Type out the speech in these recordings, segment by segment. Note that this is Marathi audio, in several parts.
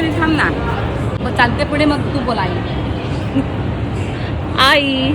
मिनिट थांब ना. मग चालते पुढे, मग तू बोल आई. आई.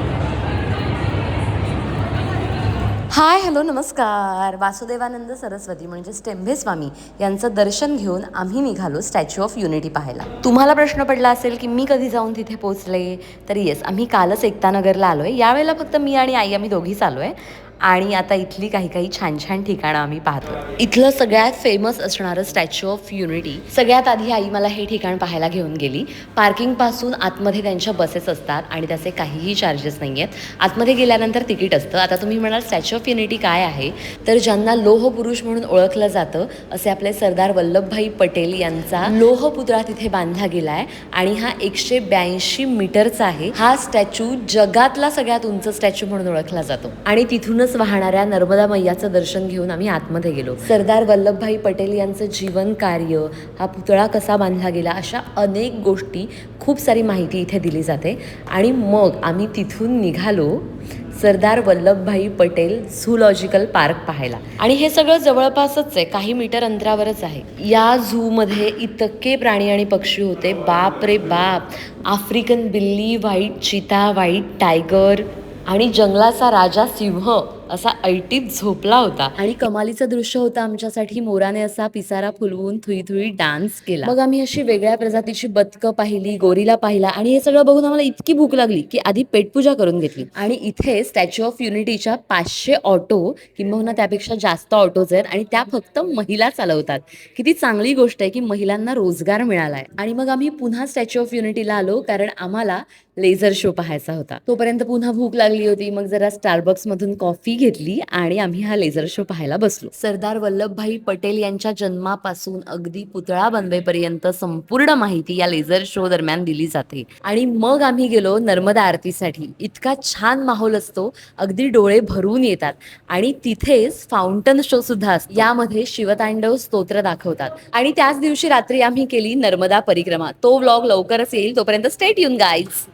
हाय हॅलो नमस्कार. वासुदेवानंद सरस्वती म्हणजेच टेंभे स्वामी यांचं दर्शन घेऊन आम्ही निघालो स्टॅच्यू ऑफ युनिटी पाहायला. तुम्हाला प्रश्न पडला असेल की मी कधी जाऊन तिथे पोहोचले, तर येस, आम्ही कालच एकतानगरला आलो आहे. यावेळेला फक्त मी आणि आई आम्ही दोघीच आलो आहे. आणि आता इथली काही काही छान छान ठिकाणं आम्ही पाहतो. इथलं सगळ्यात फेमस असणारं स्टॅच्यू ऑफ युनिटी. सगळ्यात आधी आई मला हे ठिकाण पाहायला घेऊन गेली. पार्किंगपासून आतमध्ये त्यांच्या बसेस असतात आणि त्याचे काहीही चार्जेस नाही आहेत. आतमध्ये गेल्यानंतर तिकीट असतं. आता तुम्ही म्हणाल स्टॅच्यू ऑफ युनिटी काय आहे, तर ज्यांना लोह पुरुष म्हणून ओळखलं जातं असे आपले सरदार वल्लभभाई पटेल यांचा लोह पुतळा तिथे बांधला गेला आहे आणि हा 182 मीटरचा आहे. हा स्टॅच्यू जगातला सगळ्यात उंच स्टॅच्यू म्हणून ओळखला जातो. आणि तिथूनच वाहणाऱ्या नर्मदा मैयाचं दर्शन घेऊन आम्ही आतमध्ये गेलो. सरदार वल्लभभाई पटेल यांचं जीवन कार्य, हा पुतळा कसा बांधला गेला, अशा अनेक गोष्टी, खूप सारी माहिती इथे दिली जाते. आणि मग आम्ही तिथून निघालो सरदार वल्लभभाई पटेल झूलॉजिकल पार्क पाहायला. आणि हे सगळं जवळपासच आहे, काही मीटर अंतरावरच आहे. या झूमध्ये इतके प्राणी आणि पक्षी होते, बाप रे बाप. आफ्रिकन बिल्ली, व्हाईट चिता, व्हाईट टायगर आणि जंगलाचा राजा सिंह असा ऐटीत झोपला होता. आणि कमालीचं दृश्य होतं आमच्यासाठी. मोराने असा पिसारा फुलवून थुई थुई डान्स केला. मग आम्ही अशी वेगळ्या प्रजातीची बदकं पाहिली, गोरीला पाहिला. आणि हे सगळं बघून आम्हाला इतकी भूक लागली की आधी पेटपूजा करून घेतली. आणि इथे स्टॅच्यू ऑफ युनिटीच्या 500 ऑटो किंबहुना त्यापेक्षा जास्त ऑटोज आहेत आणि त्या फक्त महिला चालवतात. किती चांगली गोष्ट आहे की महिलांना रोजगार मिळालाय. आणि मग आम्ही पुन्हा स्टॅच्यू ऑफ युनिटीला आलो, कारण आम्हाला लेझर शो पाहायचा होता. तोपर्यंत पुन्हा भूक लागली होती. मग जरा स्टारबक्स मधून कॉफी घेतली आणि आम्ही हा लेझर शो पाहायला बसलो. सरदार वल्लभभाई पटेल यांच्या जन्मापासून अगदी पुतळा बनवेपर्यंत संपूर्ण माहिती या लेझर शो दरम्यान दिली जाते. आणि मग आम्ही गेलो नर्मदा आरतीसाठी. इतका छान माहोल असतो, अगदी डोळे भरून येतात. आणि तिथेच फाउंटन शो सुद्धा असतो. यामध्ये शिवतांडव स्तोत्र दाखवतात. आणि त्याच दिवशी रात्री आम्ही केली नर्मदा परिक्रमा. तो व्लॉग लवकरच येईल, तोपर्यंत स्टे ट्यून गाईज.